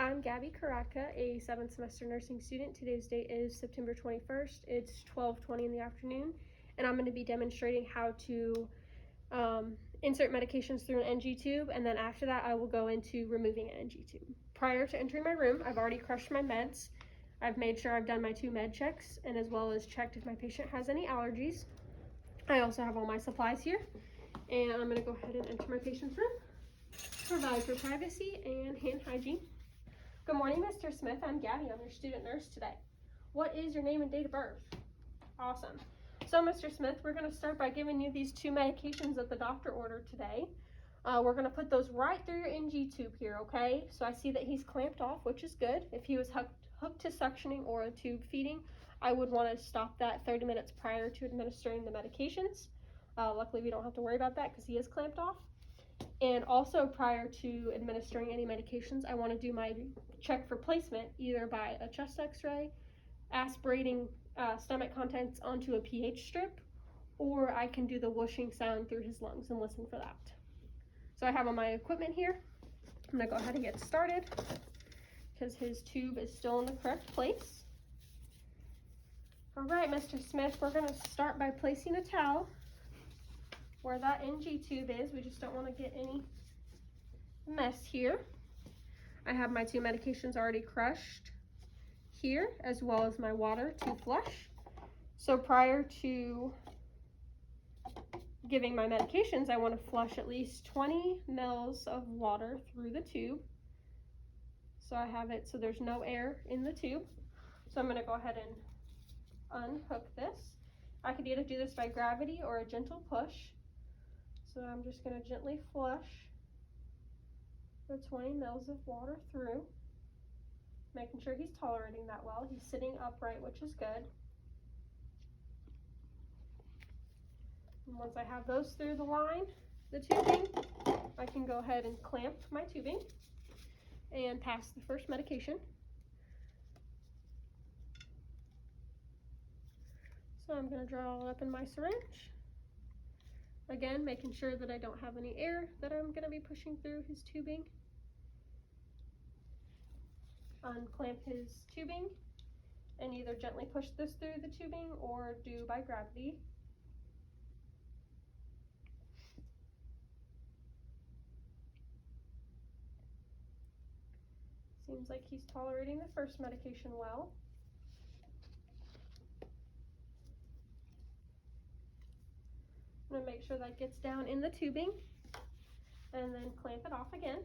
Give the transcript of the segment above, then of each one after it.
I'm Gabby Karaka, a 7th semester nursing student. Today's date is September 21st. It's 12:20 in the afternoon, and I'm going to be demonstrating how to insert medications through an NG tube, and then after that I will go into removing an NG tube. Prior to entering my room, I've already crushed my meds. I've made sure I've done my 2 med checks, and as well as checked if my patient has any allergies. I also have all my supplies here, and I'm going to go ahead and enter my patient's room. Provide for privacy and hand hygiene. Good morning, Mr. Smith. I'm Gabby. I'm your student nurse today. What is your name and date of birth? Awesome. So, Mr. Smith, we're going to start by giving you these 2 medications that the doctor ordered today. We're going to put those right through your NG tube here, okay? So I see that he's clamped off, which is good. If he was hooked to suctioning or a tube feeding, I would want to stop that 30 minutes prior to administering the medications. Luckily, we don't have to worry about that because he is clamped off. And also prior to administering any medications, I want to do my check for placement either by a chest x-ray, aspirating stomach contents onto a pH strip, or I can do the whooshing sound through his lungs and listen for that. So I have all my equipment here. I'm going to go ahead and get started because his tube is still in the correct place. All right, Mr. Smith, we're going to start by placing a towel where that NG tube is. We just don't want to get any mess here. I have my 2 medications already crushed here, as well as my water to flush. So prior to giving my medications, I want to flush at least 20 mils of water through the tube. So I have it so there's no air in the tube. So I'm going to go ahead and unhook this. I could either do this by gravity or a gentle push. So I'm just going to gently flush the 20 mils of water through, making sure he's tolerating that well. He's sitting upright, which is good. And once I have those through the line, the tubing, I can go ahead and clamp my tubing and pass the first medication. So I'm going to draw it up in my syringe. Again, making sure that I don't have any air that I'm going to be pushing through his tubing. Unclamp his tubing and either gently push this through the tubing or do by gravity. Seems like he's tolerating the first medication well. I'm going to make sure that gets down in the tubing and then clamp it off again.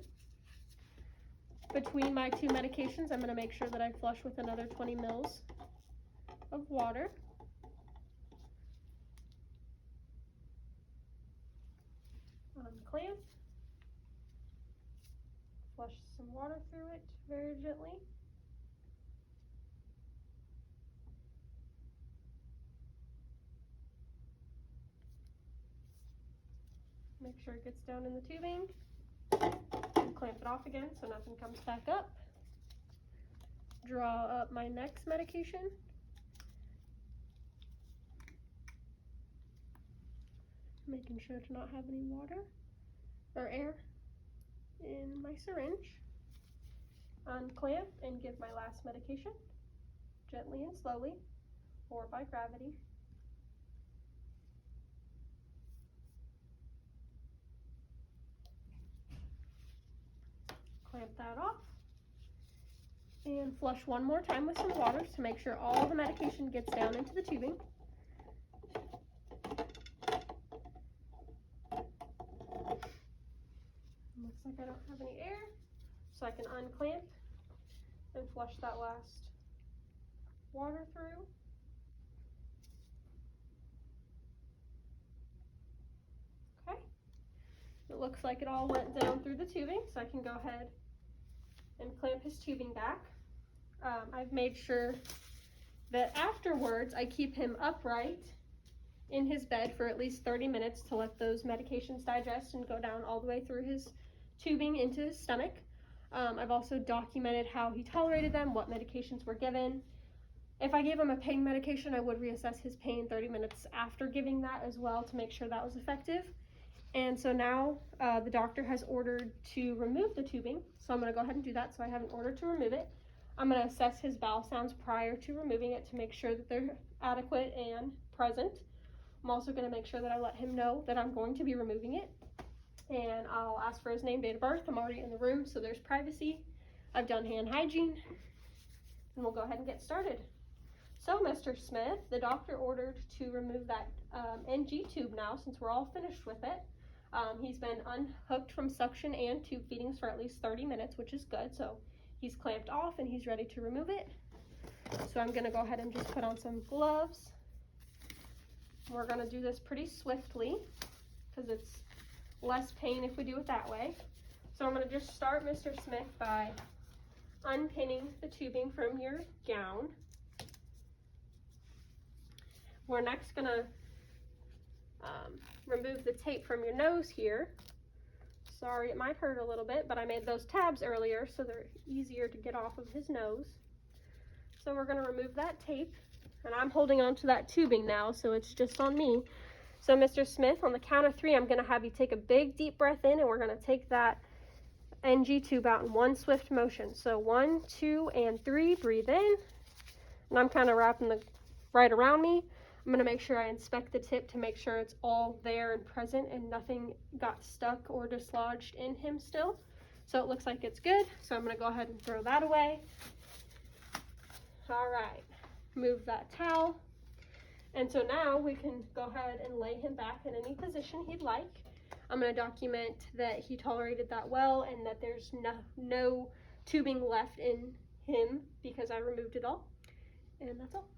Between my 2 medications, I'm going to make sure that I flush with another 20 mils of water. Unclamp. Flush some water through it very gently. Make sure it gets down in the tubing, and clamp it off again so nothing comes back up. Draw up my next medication. Making sure to not have any water or air in my syringe. Unclamp and give my last medication, gently and slowly, or by gravity. Clamp that off and flush one more time with some water to make sure all the medication gets down into the tubing. Looks like I don't have any air, so I can unclamp and flush that last water through. Okay, it looks like it all went down through the tubing, so I can go ahead and clamp his tubing back. I've made sure that afterwards I keep him upright in his bed for at least 30 minutes to let those medications digest and go down all the way through his tubing into his stomach. I've also documented how he tolerated them, what medications were given. If I gave him a pain medication, I would reassess his pain 30 minutes after giving that as well to make sure that was effective. And so now the doctor has ordered to remove the tubing. So I'm going to go ahead and do that. So I have an order to remove it. I'm going to assess his bowel sounds prior to removing it to make sure that they're adequate and present. I'm also going to make sure that I let him know that I'm going to be removing it. And I'll ask for his name, date of birth. I'm already in the room, so there's privacy. I've done hand hygiene. And we'll go ahead and get started. So, Mr. Smith, the doctor ordered to remove that NG tube now since we're all finished with it. He's been unhooked from suction and tube feedings for at least 30 minutes, which is good. So he's clamped off and he's ready to remove it. So I'm going to go ahead and just put on some gloves. We're going to do this pretty swiftly because it's less pain if we do it that way. So I'm going to just start, Mr. Smith, by unpinning the tubing from your gown. We're next going to remove the tape from your nose here. Sorry, it might hurt a little bit, but I made those tabs earlier so they're easier to get off of his nose. So we're going to remove that tape, and I'm holding on to that tubing now, so it's just on me. So Mr. Smith, on the count of 3, I'm going to have you take a big deep breath in, and we're going to take that NG tube out in one swift motion. So 1, 2, and 3, breathe in, and I'm kind of wrapping the right around me. I'm going to make sure I inspect the tip to make sure it's all there and present and nothing got stuck or dislodged in him still. So it looks like it's good. So I'm going to go ahead and throw that away. All right, move that towel. And so now we can go ahead and lay him back in any position he'd like. I'm going to document that he tolerated that well and that there's no tubing left in him because I removed it all. And that's all.